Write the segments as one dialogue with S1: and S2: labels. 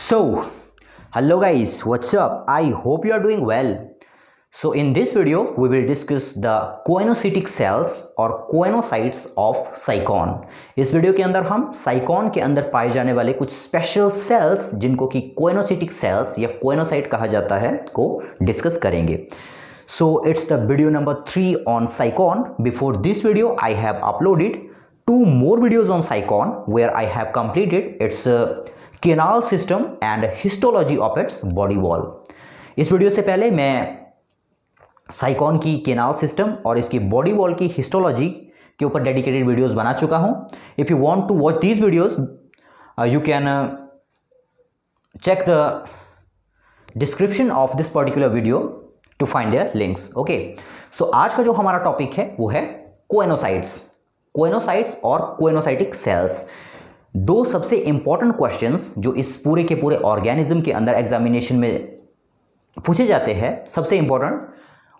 S1: So, hello guys, what's up? I hope you are doing well. So in this video, we will discuss the कोएनोसिटिक cells और coenocytes of साइकॉन। इस video के अंदर हम साइकॉन के अंदर पाए जाने वाले कुछ स्पेशल सेल्स जिनको कि कोएनोसिटिक सेल्स या कोएनोसाइट कहा जाता है को डिस्कस करेंगे। So it's the video number 3 on Psychon. Before this video, I have uploaded 2 more videos on Psychon where I have completed its canal system and histology of its body wall. इस video से पहले मैं साइकॉन की canal system और इसकी body wall की histology के ऊपर डेडिकेटेड वीडियोस बना चुका हूं। If you want to watch these videos you can check the description of this particular video to find their links. Okay, so आज का जो हमारा टॉपिक है वो है कोएनोसाइट्स और कोएनोसाइटिक सेल्स। दो सबसे इंपॉर्टेंट क्वेश्चंस जो इस पूरे के पूरे ऑर्गेनिज्म के अंदर एग्जामिनेशन में पूछे जाते हैं, सबसे इंपॉर्टेंट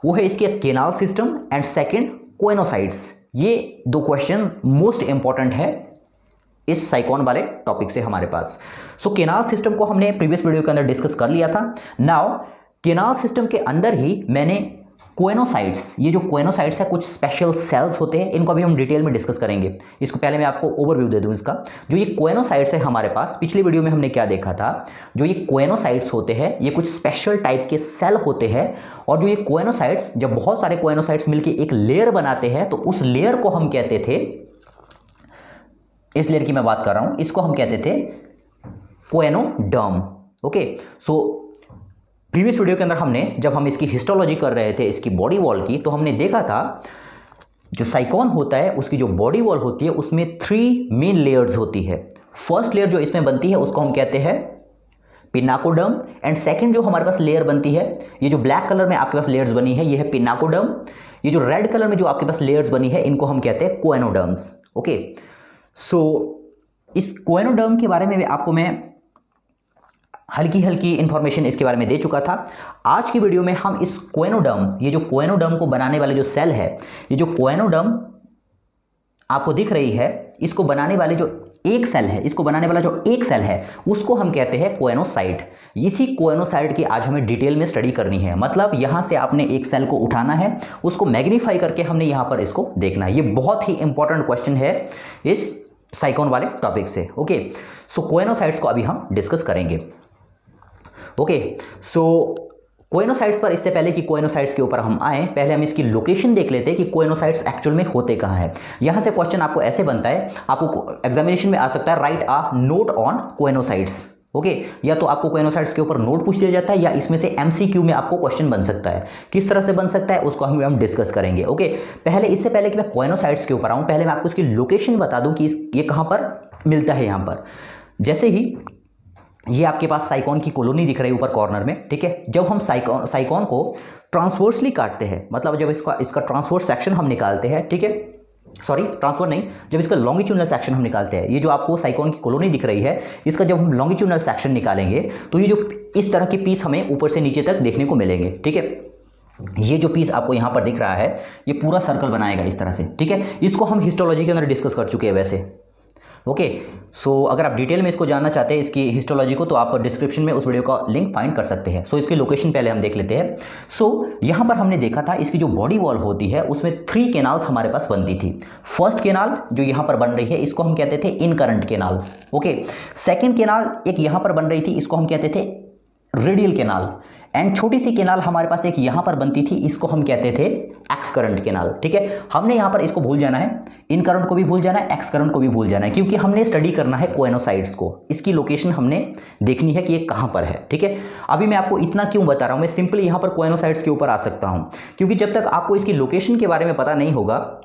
S1: वो है इसके canal system and second coenocytes. ये दो क्वेश्चन मोस्ट इंपॉर्टेंट है इस साइकॉन वाले टॉपिक से हमारे पास। सो केनाल सिस्टम को हमने प्रीवियस वीडियो के अंदर डिस्कस कर लिया था। नाउ केनाल सिस्टम के अंदर ही मैंने कोएनोसाइट्स, ये जो कोएनोसाइट्स है कुछ स्पेशल सेल्स होते हैं, इनको अभी हम डिटेल में डिस्कस करेंगे। इसको पहले मैं आपको ओवरव्यू दे दूं इसका। जो ये कोएनोसाइट्स है हमारे पास, पिछली वीडियो में हमने क्या देखा था, जो ये कोएनोसाइट्स होते हैं ये कुछ स्पेशल टाइप के सेल होते हैं और जो ये कोएनोसाइट्स, जब बहुत सारे कोएनोसाइट्स मिलकर एक लेयर बनाते हैं तो उस लेयर को हम कहते थे, इस लेयर की मैं बात कर रहा हूं, इसको हम कहते थे कोएनोडर्म। ओके, सो प्रीवियस वीडियो के अंदर हमने, जब हम इसकी हिस्टोलॉजी कर रहे थे इसकी बॉडी वॉल की, तो हमने देखा था जो साइकॉन होता है उसकी जो बॉडी वॉल होती है उसमें 3 मेन लेयर्स होती है। फर्स्ट लेयर जो इसमें बनती है उसको हम कहते हैं पिनाकोडर्म एंड सेकंड जो हमारे पास लेयर बनती है, ये जो ब्लैक कलर में आपके पास लेयर्स बनी है ये है पिनाकोडर्म। ये जो रेड कलर में जो आपके पास लेयर्स बनी है इनको हम कहते हैं कोएनोडर्म्स। ओके, सो इस कोएनोडर्म के बारे में आपको मैं हल्की इंफॉर्मेशन इसके बारे में दे चुका था। आज की वीडियो में हम इस कोएनोडर्म, ये जो कोएनोडर्म को बनाने वाले जो सेल है, ये जो कोएनोडर्म आपको दिख रही है, इसको बनाने वाले जो एक सेल है, इसको बनाने वाला जो एक सेल है उसको हम कहते हैं कोएनोसाइट। इसी कोएनोसाइट की आज हमें डिटेल में स्टडी करनी है। मतलब यहां से आपने एक सेल को उठाना है, उसको मैग्नीफाई करके हमने यहां पर इसको देखना है। ये बहुत ही इंपॉर्टेंट क्वेश्चन है इस साइकॉन वाले टॉपिक से। ओके, सो कोएनोसाइट्स को अभी हम डिस्कस करेंगे। ओके, सो कोएनोसाइट्स पर, इससे पहले कि कोएनोसाइट्स के ऊपर हम आए, पहले हम इसकी लोकेशन देख लेते हैं कि कोएनोसाइट्स एक्चुअल में होते कहाँ हैं। यहां से क्वेश्चन आपको ऐसे बनता है, आपको एग्जामिनेशन में आ सकता है right a note on coenocytes. Okay, या तो आपको कोएनोसाइट्स के ऊपर नोट पूछ दिया जाता है या इसमें से एमसीक्यू में आपको क्वेश्चन बन सकता है। किस तरह से बन सकता है उसको हम डिस्कस करेंगे। ओके, पहले, इससे पहले कि मैं कोएनोसाइट्स के ऊपर आऊं, पहले मैं आपको इसकी लोकेशन बता दूं कि ये कहां पर मिलता है। यहां पर जैसे ही ये आपके पास साइकॉन की कॉलोनी दिख रही है ऊपर कॉर्नर में, ठीक है। जब हम साइकॉन को ट्रांसवर्सली काटते हैं, मतलब जब इसका ट्रांसवर्स सेक्शन हम निकालते हैं, ठीक है, सॉरी ट्रांसफर नहीं, जब इसका लॉन्गिट्यूडनल सेक्शन हम निकालते हैं, ये जो आपको साइकॉन की कॉलोनी दिख रही है, इसका जब हम लॉन्गिट्यूडनल सेक्शन निकालेंगे तो ये जो इस तरह के पीस हमें ऊपर से नीचे तक देखने को मिलेंगे, ठीक है। ये जो पीस आपको यहां पर दिख रहा है ये पूरा सर्कल बनाएगा इस तरह से, ठीक है। इसको हम हिस्टोलॉजी के अंदर डिस्कस कर चुके हैं वैसे। ओके, सो अगर आप डिटेल में इसको जानना चाहते हैं इसकी हिस्टोलॉजी को, तो आप डिस्क्रिप्शन में उस वीडियो का लिंक फाइंड कर सकते हैं। सो इसकी लोकेशन पहले हम देख लेते हैं। सो यहाँ पर हमने देखा था इसकी जो बॉडी वॉल होती है उसमें 3 केनाल्स हमारे पास बनती थी। फर्स्ट केनाल जो यहाँ पर बन रही है इसको हम कहते थे incurrent canal. Okay, second canal एक यहाँ पर बन रही थी, इसको हम कहते थे रेडियल केनाल। एंड छोटी सी केनाल हमारे पास एक यहां पर बनती थी, इसको हम कहते थे एक्स करंट केनाल, ठीक है। हमने यहां पर इसको भूल जाना है, इन करंट को भी भूल जाना है, एक्स करंट को भी भूल जाना है, क्योंकि हमने स्टडी करना है कोएनोसाइट्स को। इसकी लोकेशन हमने देखनी है कि ये कहां पर है, ठीक है। अभी मैं आपको इतना क्यों बता रहा हूं, मैं सिंपली यहां पर कोएनोसाइट्स के ऊपर आ सकता हूं, क्योंकि जब तक आपको इसकी लोकेशन के बारे में पता नहीं होगा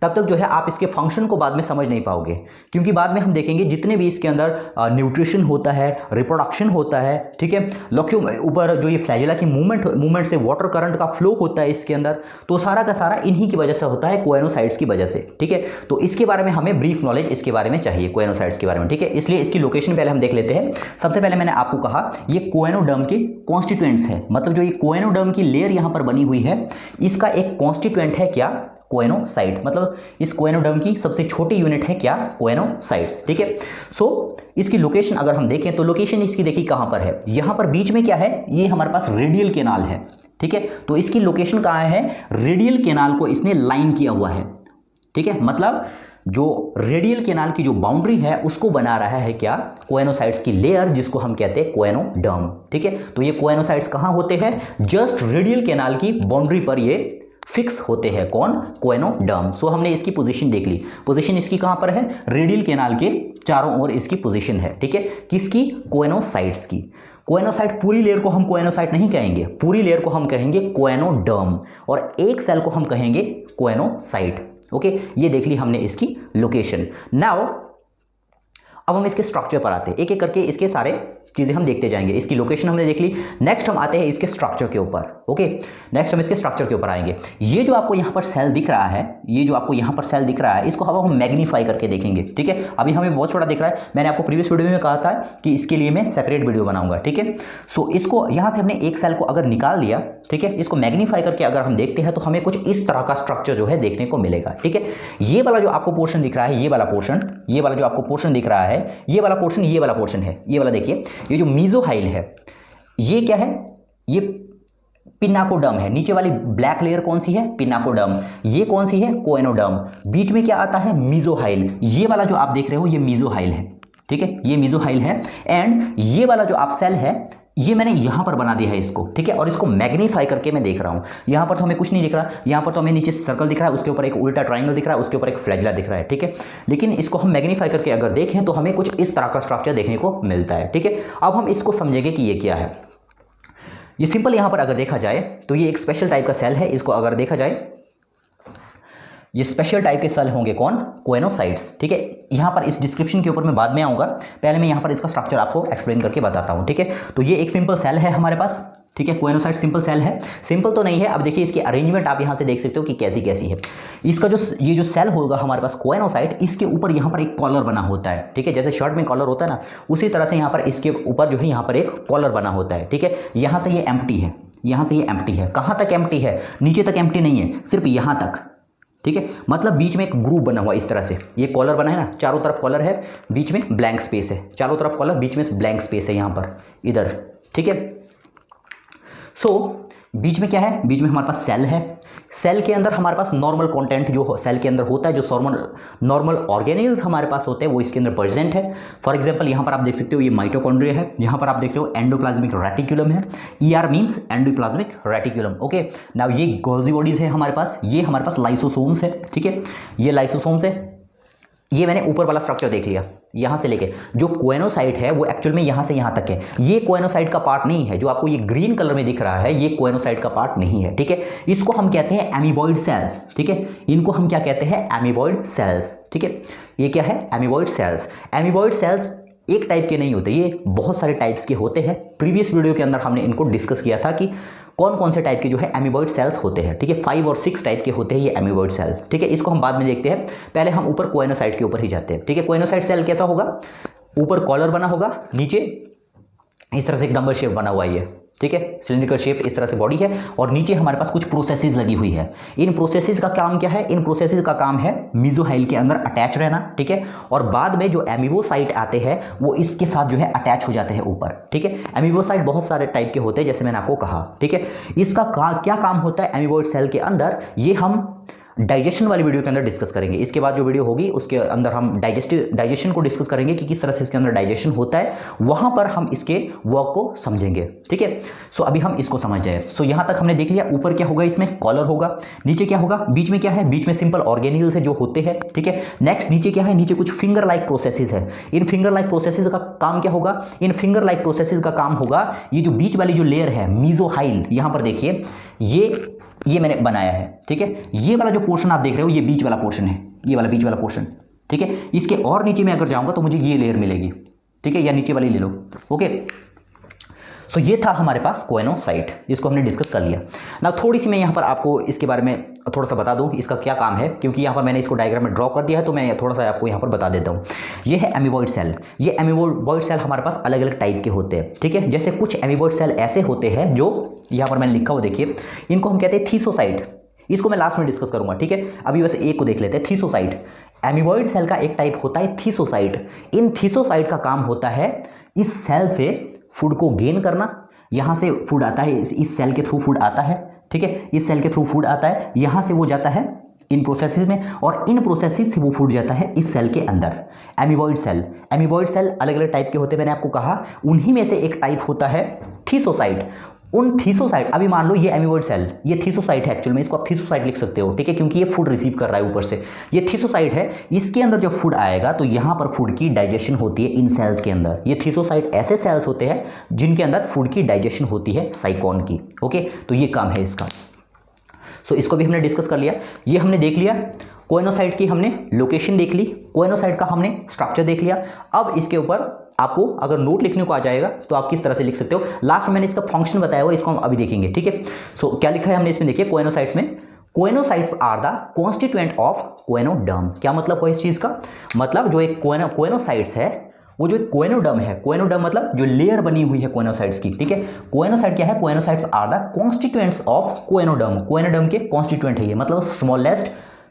S1: तब तक जो है आप इसके फंक्शन को बाद में समझ नहीं पाओगे। क्योंकि बाद में हम देखेंगे जितने भी इसके अंदर न्यूट्रिशन होता है, रिप्रोडक्शन होता है, ठीक है, लॉक्यू ऊपर जो ये फ्लैजेला की मूवमेंट से वाटर करंट का फ्लो होता है इसके अंदर, तो सारा का सारा इन्हीं की वजह से होता है, कोएनोसाइट्स की वजह से, ठीक है। तो इसके बारे में हमें ब्रीफ नॉलेज इसके बारे में चाहिए, कोएनोसाइट्स के बारे में, ठीक है। इसलिए इसकी लोकेशन पहले हम देख लेते हैं। सबसे पहले मैंने आपको कहा ये कोएनोडर्म के कॉन्स्टिट्यूएंट्स है, मतलब जो ये कोएनोडर्म की लेयर यहाँ पर बनी हुई है इसका एक कॉन्स्टिट्यूएंट है क्या, कोएनोसाइट, मतलब इस कोएनोडर्म की सबसे छोटी यूनिट है क्या, कोएनोसाइट्स। ठीक है, सो इसकी लोकेशन अगर हम देखें तो लोकेशन इसकी देखिए कहां पर है, यहां पर बीच में क्या है, ये हमारे पास रेडियल केनाल है। ठीक है, तो इसकी लोकेशन कहां है, रेडियल केनाल को इसने लाइन किया हुआ है। ठीक है, मतलब जो रेडियल केनाल की जो बाउंड्री है उसको बना रहा है क्या, कोएनोसाइट्स की लेयर, जिसको हम कहते हैं कोएनोडर्म। ठीक है, तो ये कोएनोसाइट्स कहां होते हैं, जस्ट रेडियल केनाल की बाउंड्री पर ये फिक्स होते हैं, कौन, कोएनोडर्म। सो हमने इसकी पोजीशन देख ली, पोजीशन इसकी कहां पर है, रेडियल केनाल के चारों ओर इसकी पोजीशन है। ठीक है, किसकी, कोएनोसाइट्स की। कोएनोसाइट पूरी लेयर को हम कोएनोसाइट नहीं कहेंगे, पूरी लेयर को हम कहेंगे कोएनोडर्म, और एक सेल को हम कहेंगे कोएनोसाइट। ओके, ये देख ली हमने इसकी लोकेशन। नाउ अब हम इसके स्ट्रक्चर पर आते हैं, एक एक करके इसके सारे चीजें हम देखते जाएंगे। इसकी लोकेशन हमने देख ली, नेक्स्ट हम आते हैं इसके स्ट्रक्चर के ऊपर। ओके, नेक्स्ट हम इसके स्ट्रक्चर के ऊपर आएंगे। ये जो आपको यहाँ पर सेल दिख रहा है, ये जो आपको यहाँ पर सेल दिख रहा है, इसको हम मैग्नीफाई करके देखेंगे। ठीक है, अभी हमें बहुत छोटा दिख रहा है, मैंने आपको प्रीवियस वीडियो में कहा था कि इसके लिए मैं सेपरेट वीडियो बनाऊंगा। ठीक है, सो इसको यहाँ से हमने एक सेल को अगर निकाल लिया, ठीक है, इसको मैग्नीफाई करके अगर हम देखते हैं तो हमें कुछ इस तरह का स्ट्रक्चर जो है देखने को मिलेगा। ठीक है, ये वाला जो आपको पोर्शन दिख रहा है, ये वाला पोर्शन, ये वाला जो आपको पोर्शन दिख रहा है, ये वाला पोर्शन, ये वाला पोर्शन है, ये वाला देखिए, ये जो मीजोहाइल है, ये क्या है, ये पिनाकोडर्म है। नीचे वाली ब्लैक लेयर कौन सी है, पिनाकोडर्म। ये कौन सी है, कोएनोडर्म। बीच में क्या आता है, मीजोहाइल। ये वाला जो आप देख रहे हो ये मीजोहाइल है। ठीक है, ये मीजोहाइल है, एंड ये वाला जो आप सेल है ये मैंने यहां पर बना दिया है इसको। ठीक है, और इसको मैग्नीफाई करके मैं देख रहा हूं। यहां पर तो हमें कुछ नहीं दिख रहा, यहां पर तो हमें नीचे सर्कल दिख रहा है, उसके ऊपर एक उल्टा ट्रायंगल दिख रहा है, उसके ऊपर एक फ्लैजिला दिख रहा है। ठीक है, लेकिन इसको हम मैग्नीफाई करके अगर देखें तो हमें कुछ इस तरह का स्ट्रक्चर देखने को मिलता है। ठीक है, अब हम इसको समझेंगे कि ये क्या है। ये सिंपल यहां पर अगर देखा जाए तो ये एक स्पेशल टाइप का सेल है। इसको अगर देखा जाए, ये स्पेशल टाइप के सेल होंगे, कौन, कोएनोसाइट्स। ठीक है, यहां पर इस डिस्क्रिप्शन के ऊपर मैं बाद में आऊंगा, पहले मैं यहां पर इसका स्ट्रक्चर आपको एक्सप्लेन करके बताता हूं। ठीक है, तो ये एक सिंपल सेल है हमारे पास। ठीक है, कोएनोसाइट सिंपल सेल है, सिंपल तो नहीं है। अब देखिए इसकी अरेंजमेंट आप यहां से देख सकते हो कि कैसी कैसी है। इसका जो ये जो सेल होगा हमारे पास कोएनोसाइट, इसके ऊपर यहां पर एक कॉलर बना होता है। ठीक है, जैसे शर्ट में कॉलर होता है ना, उसी तरह से यहां पर इसके ऊपर जो है यहां पर एक कॉलर बना होता है। ठीक है, यहां से ये एम्प्टी है, यहां से ये एम्प्टी है। कहां तक एम्प्टी है, नीचे तक एम्प्टी नहीं है, सिर्फ यहां तक। ठीक है, मतलब बीच में एक ग्रुप बना हुआ इस तरह से, ये कॉलर बना है ना, चारों तरफ कॉलर है, बीच में ब्लैंक स्पेस है, चारों तरफ कॉलर, बीच में ब्लैंक स्पेस है यहां पर, इधर। ठीक है, सो बीच में क्या है, बीच में हमारे पास सेल है। सेल के अंदर हमारे पास नॉर्मल कंटेंट जो सेल के अंदर होता है, जो नॉर्मल ऑर्गेनेल्स हमारे पास होते हैं वो इसके अंदर प्रेजेंट है। फॉर एग्जांपल यहाँ पर आप देख सकते हो ये माइटोकॉन्ड्रिया है, यहाँ पर आप देख रहे हो एंडोप्लाज्मिक रेटिकुलम है, ER means endoplasmic reticulum. Okay, now ये गोल्जी बॉडीज है हमारे पास, ये हमारे पास लाइसोसोम्स है। ठीक है, ये लाइसोसोम्स है। ये मैंने ऊपर वाला स्ट्रक्चर देख लिया, यहां से लेके जो कोएनोसाइट है वो एक्चुअल में यहां से यहां तक है। ये कोएनोसाइट का पार्ट नहीं है, जो आपको ये ग्रीन कलर में दिख रहा है ये कोएनोसाइट का पार्ट नहीं है। ठीक है, इसको हम कहते हैं एमीबॉइड सेल। ठीक है, इनको हम क्या कहते हैं, एमीबॉइड सेल्स। ठीक है, ये क्या है, एमीबॉइड सेल्स। एमीबॉइड सेल्स एक टाइप के नहीं होते, ये बहुत सारे टाइप्स के होते हैं। प्रीवियस वीडियो के अंदर हमने इनको डिस्कस किया था कि कौन कौन से टाइप के जो है एमीबॉइड सेल्स होते हैं। ठीक है, 5 और 6 टाइप के होते हैं ये एमीबॉइड सेल। ठीक है, इसको हम बाद में देखते हैं, पहले हम ऊपर कोएनोसाइट के ऊपर ही जाते हैं। ठीक है, कोएनोसाइट सेल कैसा होगा, ऊपर कॉलर बना होगा, नीचे इस तरह से एक डंबल शेप बना हुआ है। ठीक है, सिलिंड्रिकल शेप इस तरह से बॉडी है, और नीचे हमारे पास कुछ प्रोसेसेस लगी हुई है। इन प्रोसेसेस का काम क्या है, इन प्रोसेसेस का काम है मीजोहाइल के अंदर अटैच रहना। ठीक है, और बाद में जो एमीबोसाइट आते हैं वो इसके साथ जो है अटैच हो जाते हैं ऊपर। ठीक है, एमीबोसाइट बहुत सारे टाइप के होते हैं जैसे मैंने आपको कहा। ठीक है, इसका क्या काम होता है एमीबोइड सेल के अंदर, ये हम डाइजेशन वाली वीडियो के अंदर डिस्कस करेंगे। इसके बाद जो वीडियो होगी उसके अंदर हम डाइजेशन को डिस्कस करेंगे कि किस तरह से इसके अंदर डाइजेशन होता है, वहां पर हम इसके वर्क को समझेंगे। ठीक है, सो अभी हम इसको समझ जाए। सो यहां तक हमने देख लिया, ऊपर क्या होगा, इसमें कॉलर होगा, नीचे क्या होगा, बीच में क्या है, बीच में सिंपल ऑर्गेनिल्स है जो होते हैं। ठीक है, नेक्स्ट नीचे क्या है, नीचे कुछ फिंगर लाइक प्रोसेसेस है। इन फिंगर लाइक प्रोसेसेस का काम क्या होगा, इन फिंगर लाइक प्रोसेसेस का काम होगा, ये जो बीच वाली जो लेयर है मीजोहाइल, यहां पर देखिए ये मैंने बनाया है। ठीक है, ये वाला जो पोर्शन आप देख रहे हो ये बीच वाला पोर्शन है, ये वाला बीच वाला पोर्शन। ठीक है, इसके और नीचे में अगर जाऊंगा तो मुझे ये लेयर मिलेगी। ठीक है, या नीचे वाली ले लो। ओके, सो ये था हमारे पास कोएनोसाइट, जिसको हमने डिस्कस कर लिया। ना थोड़ी सी मैं यहाँ पर आपको इसके बारे में थोड़ा सा बता दूँ इसका क्या काम है, क्योंकि यहाँ पर मैंने इसको डायग्राम में ड्रॉ कर दिया है, तो मैं थोड़ा सा आपको यहाँ पर बता देता हूँ। ये है एमीबॉइड सेल। ये एमीबॉइड सेल हमारे पास अलग अलग टाइप के होते हैं। ठीक है, जैसे कुछ एमीबॉइड सेल ऐसे होते हैं जो यहाँ पर मैंने लिखा हुआ देखिए, इनको हम कहते हैं थीसोसाइट। इसको मैं लास्ट में डिस्कस करूंगा, ठीक है। अभी वैसे एक को देख लेते हैं, थीसोसाइट। एमीबॉइड सेल का एक टाइप होता है थीसोसाइट। इन थीसोसाइट का काम होता है इस सेल से फूड को गेन करना। यहां से फूड आता है, इस सेल के थ्रू फूड आता है, ठीक है, इस सेल के थ्रू फूड आता है, यहां से वो जाता है इन प्रोसेसेस में, और इन प्रोसेसेस से वो फूड जाता है इस सेल के अंदर। एमीबॉइड सेल, एमीबॉइड सेल अलग अलग टाइप के होते हैं, मैंने आपको कहा, उन्हीं में से एक टाइप होता है थीसोसाइट। उन थीसोसाइट, अभी मान लो ये एमीबॉइड सेल, ये थीसोसाइट है, एक्चुअल में इसको आप थीसोसाइट लिख सकते हो, ठीक है, क्योंकि ये फूड रिसीव कर रहा है ऊपर से, ये थीसोसाइट है। इसके अंदर जब फूड आएगा तो यहां पर फूड की डाइजेशन होती है इन सेल्स के अंदर। ये थीसोसाइट ऐसे सेल्स होते हैं जिनके अंदर फूड की डाइजेशन होती है साइकोन की, ओके, तो ये काम है इसका। सो इसको भी हमने डिस्कस कर लिया, ये हमने देख लिया, कोएनोसाइट की हमने लोकेशन देख ली, कोएनोसाइट का हमने स्ट्रक्चर देख लिया। अब इसके ऊपर आपको अगर नोट लिखने को आ जाएगा तो आप किस तरह से लिख सकते हो। लास्ट में मैंने इसका फंक्शन बताया हुआ, इसको हम अभी देखेंगे, ठीक है। सो क्या लिखा है हमने इसमें, देखिए, कोएनोसाइट्स में, coenocytes are the constituent of coenoderm. क्या मतलब है इस चीज का, मतलब जो एक कोएनोसाइट्स है, वो जो कोएनोडर्म है, कोएनोडर्म मतलब जो लेयर बनी हुई है कोएनोसाइट्स की, ठीक है। कोएनोसाइट क्या है, coenocytes are the constituents of coenoderm. Coenoderm के कॉन्स्टिट्यूएंट है ये, मतलब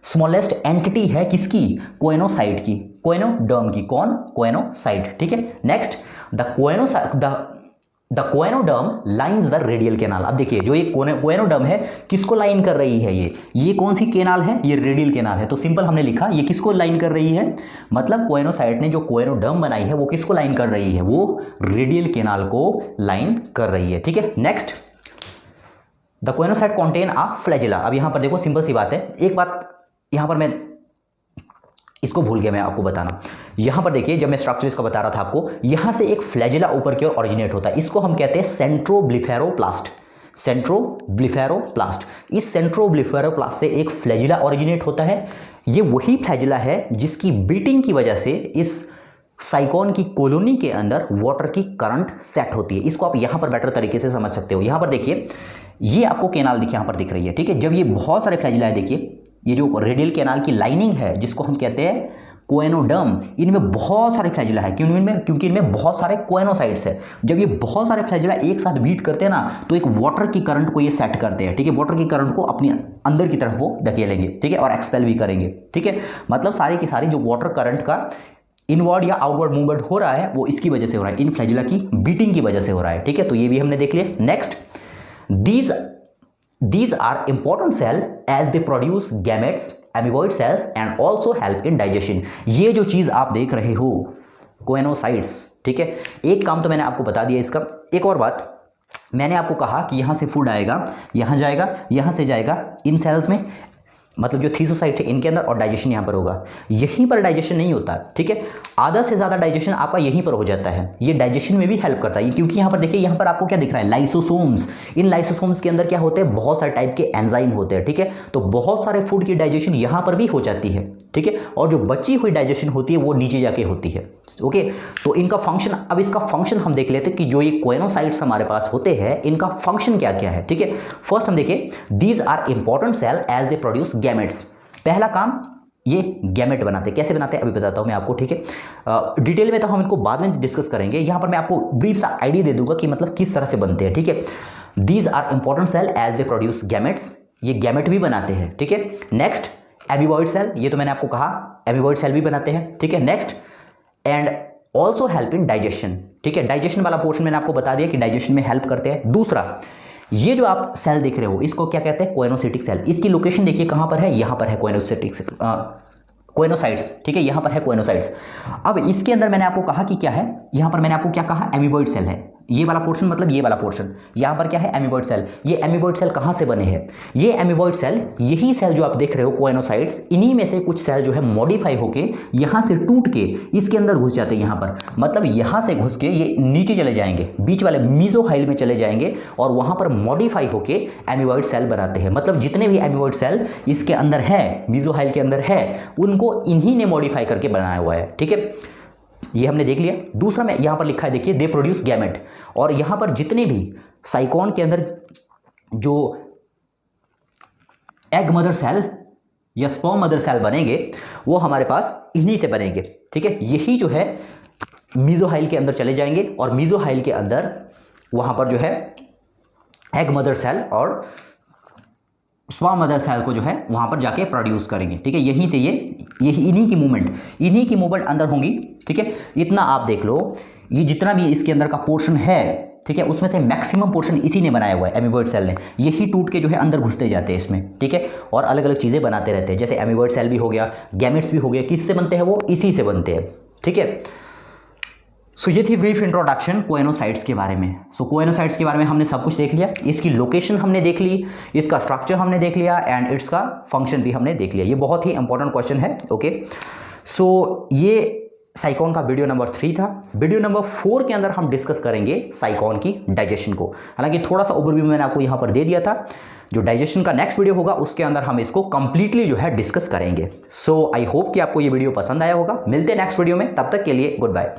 S1: स्मॉलेस्ट एंटिटी है किसकी, कोएनोसाइट की, कोएनोडर्म की। कौन, कोएनोसाइट, ठीक है। Next, the coenoderm lines the radial canal. अब देखिए, जो ये कोएनोडर्म है किसको लाइन कर रही है, ये कौन सी कैनाल है, ये रेडियल कैनाल है। तो सिंपल हमने लिखा, ये किसको लाइन कर रही है, मतलब कोएनोसाइट ने जो कोएनोडर्म बनाई है वो किसको लाइन कर रही है, वो रेडियल कैनाल को लाइन कर रही है, ठीक है। Next, the choanocyte contain a flagella. अब यहां पर देखो, सिंपल सी बात है, एक बात यहां पर मैं इसको भूल गया मैं आपको बताना। यहां पर देखिए, जब मैं स्ट्रक्चर इसका बता रहा था आपको, यहां से एक फ्लैजिला ऊपर की ओर ओरिजिनेट होता है, इसको हम कहते हैं सेंट्रोब्लिफेरोप्लास्ट। सेंट्रोब्लिफेरोप्लास्ट, इस सेंट्रोब्लिफेरोप्लास्ट से एक फ्लैजिला ओरिजिनेट होता है। ये वही फ्लैजिला है जिसकी बीटिंग की वजह से इस साइकोन की कॉलोनी के अंदर वाटर की करंट सेट होती है। इसको आप यहां पर बेटर तरीके से समझ सकते हो। यहां पर देखिए, ये आपको कैनाल यहां पर दिख रही है, ठीक है। जब ये बहुत सारे फ्लैजिला है, देखिए ये जो रेडियल कैनाल की लाइनिंग है जिसको हम कहते हैं कोएनोडर्म, इनमें बहुत सारे फ्लैजिला है। क्योंकि इनमें बहुत सारे कोएनोसाइट्स है। जब ये बहुत सारे फ्लैजिला एक साथ बीट करते हैं ना, तो एक वाटर की करंट को ये सेट करते हैं, ठीक है। वाटर की करंट को अपनी अंदर की तरफ वो धकेलेंगे, ठीक है, और एक्सपेल भी करेंगे, ठीक है। मतलब सारी की सारी जो वाटर करंट का इनवर्ड या आउटवर्ड मूवमेंट हो रहा है वो इसकी वजह से हो रहा है, इन फ्लैजिला की बीटिंग की वजह से हो रहा है, ठीक है। तो ये भी हमने देख लिया। Next, These are important cell as they produce gametes, amoeboid cells and also help in digestion। ये जो चीज आप देख रहे हो कोएनोसाइट्स, ठीक है। एक काम तो मैंने आपको बता दिया इसका। एक और बात, मैंने आपको कहा कि यहां से फूड आएगा, यहां जाएगा, यहां से जाएगा इन सेल्स में, मतलब जो थीसोसाइट है इनके अंदर, और डाइजेशन यहां पर होगा। यहीं पर डाइजेशन नहीं होता, ठीक है, आधा से ज्यादा डाइजेशन आपका यहीं पर हो जाता है। ये डाइजेशन में भी हेल्प करता है, क्योंकि यहां पर देखिए, यहां पर आपको क्या दिख रहा है, लाइसोसोम्स। इन लाइसोसोम्स के अंदर क्या होते हैं, बहुत सारे टाइप के एंजाइम होते हैं, ठीक है। तो बहुत सारे फूड की डाइजेशन यहां पर भी हो जाती है, ठीक है, और जो बची हुई डाइजेशन होती है वो नीचे जाके होती है, ओके। तो इनका फंक्शन, अब इसका फंक्शन हम देख लेते हैं कि जो ये कोएनोसाइट्स हमारे पास होते हैं इनका फंक्शन क्या क्या है, ठीक है। फर्स्ट हम देखें, these are important cell as they produce gametes. पहला काम, ये गैमेट बनाते हैं। कैसे बनाते हैं अभी बताता हूं मैं आपको, ठीक है। डिटेल में तो हम इनको बाद में डिस्कस करेंगे, यहां पर मैं आपको ब्रीफ सा आइडिया दे दूंगा कि मतलब किस तरह से बनते हैं, ठीक है। These are important cell as they produce gametes, ये गैमेट भी बनाते हैं, ठीक है। नेक्स्ट, एमीबॉइड सेल, ये तो मैंने आपको कहा, एमीबॉइड सेल भी बनाते हैं, ठीक है। Next, and also help in digestion, ठीक है। डाइजेशन वाला पोर्शन मैंने आपको बता दिया कि डाइजेशन में हेल्प करते हैं। दूसरा, ये जो आप सेल देख रहे हो इसको क्या कहते हैं, कोएनोसिटिक सेल। इसकी लोकेशन देखिए कहां पर है, यहां पर है कोएनोसाइट्स, ठीक है, यहां पर है कोएनोसाइट्स। अब इसके अंदर मैंने आपको कहा कि क्या है, यहां पर मैंने आपको क्या कहा, एमीबॉइड सेल है। ये वाला पोर्शन मतलब ये वाला पोर्शन, यहां पर क्या है, एमीबॉइड सेल। ये एमीबॉइड सेल कहां से बने हैं, ये एमीबॉइड सेल, यही सेल जो आप देख रहे हो कोएनोसाइट्स, इन्हीं में से कुछ सेल जो है मॉडिफाई होके यहां से टूट के इसके अंदर घुस जाते हैं। यहां पर मतलब यहां से घुस के ये नीचे चले जाएंगे, बीच वाले मीजोहाइल में चले जाएंगे और वहां पर मॉडिफाई होके एमीबॉइड सेल बनाते हैं। मतलब जितने भी एमीबॉइड सेल इसके अंदर है, मीजोहाइल के अंदर है, उनको इन्हीं ने मॉडिफाई करके बनाया हुआ है, ठीक है। ये हमने देख लिया। दूसरा मैं यहां पर लिखा है, देखिए, दे प्रोड्यूस गैमेट। और यहां पर जितने भी साइकोन के अंदर जो एग मदर सेल या स्पर्म मदर सेल बनेंगे वो हमारे पास इन्हीं से बनेंगे, ठीक है। यही जो है मीजोहाइल के अंदर चले जाएंगे और मीजोहाइल के अंदर वहां पर जो है एग मदर सेल और स्वामदर सेल को जो है वहां पर जाके प्रोड्यूस करेंगे। ठीक है, यहीं से यही इन्हीं की मूवमेंट अंदर होंगी। ठीक है, इतना आप देख लो, ये जितना भी इसके अंदर का पोर्शन है, ठीक है, उसमें से मैक्सिमम पोर्शन इसी ने बनाया हुआ है, एमीबॉइड सेल ने। यही टूट के जो है अंदर घुसते जाते हैं इसमें। ठीक है, और अलग अलग चीज़ें बनाते रहते हैं, जैसे एमीबॉइड सेल भी हो गया, गैमेट्स भी हो गया, किससे बनते हैं वो, इसी से बनते हैं। ठीक है, सो ये थी ब्रीफ इंट्रोडक्शन कोएनोसाइट्स के बारे में। सो कोएनोसाइट्स के बारे में हमने सब कुछ देख लिया, इसकी लोकेशन हमने देख ली, इसका स्ट्रक्चर हमने देख लिया, एंड इसका फंक्शन भी हमने देख लिया। ये बहुत ही इंपॉर्टेंट क्वेश्चन है। ओके, सो ये साइकॉन का वीडियो नंबर 3 था। वीडियो नंबर 4 के अंदर हम डिस्कस करेंगे साइकॉन की डाइजेशन को। हालांकि थोड़ा सा ओवरव्यू मैंने आपको यहाँ पर दे दिया था। जो डाइजेशन का नेक्स्ट वीडियो होगा उसके अंदर हम इसको कंप्लीटली जो है डिस्कस करेंगे। सो आई होप कि आपको ये वीडियो पसंद आया होगा। मिलते हैं नेक्स्ट वीडियो में, तब तक के लिए गुड बाय।